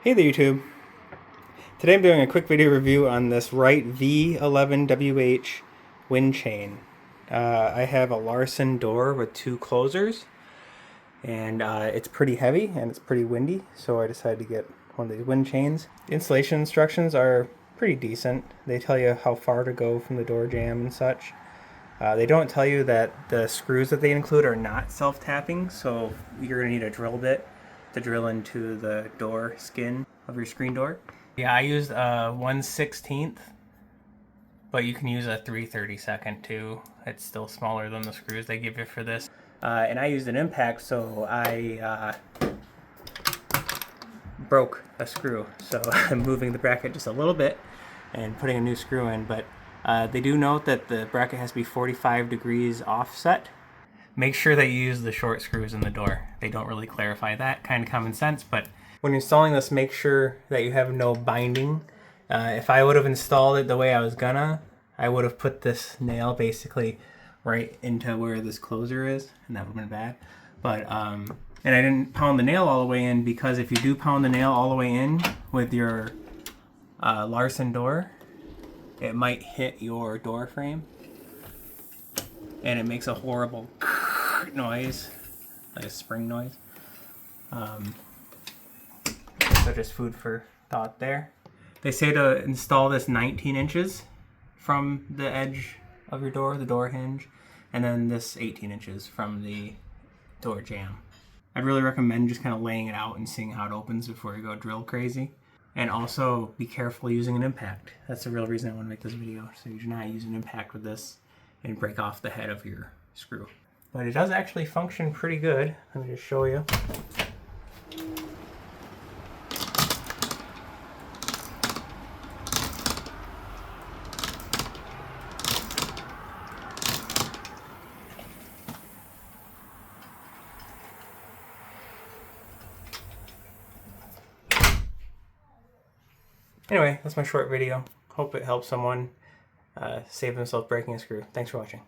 Hey there YouTube. Today I'm doing a quick video review on this Wright V11WH wind chain. I have a Larson door with two closers, and it's pretty heavy and it's pretty windy, so I decided to get one of these wind chains. The installation instructions are pretty decent. They tell you how far to go from the door jamb and such. They don't tell you that the screws that they include are not self-tapping, so you're going to need a drill bit to drill into the door skin of your screen door. Yeah, I used a 1/16, but you can use a 3/32 too. It's still smaller than the screws they give you for this. And I used an impact, so I broke a screw. So I'm moving the bracket just a little bit and putting a new screw in, but they do note that the bracket has to be 45 degrees offset. Make sure that you use the short screws in the door. They don't really clarify that, kind of common sense, but when you're installing this, make sure that you have no binding. If I would have installed it the way I was gonna, I would have put this nail basically right into where this closer is, and that would have been bad. But, and I didn't pound the nail all the way in, because if you do pound the nail all the way in with your Larson door, it might hit your door frame, and it makes a horrible noise, like a spring noise. So just food for thought there. They say to install this 19 inches from the edge of your door, the door hinge, and then this 18 inches from the door jamb. I'd really recommend just kind of laying it out and seeing how it opens before you go drill crazy. And also be careful using an impact. That's the real reason I want to make this video, so you do not use an impact with this and break off the head of your screw. But it does actually function pretty good. Let me just show you. Anyway, that's my short video. Hope it helps someone save themselves breaking a screw. Thanks for watching.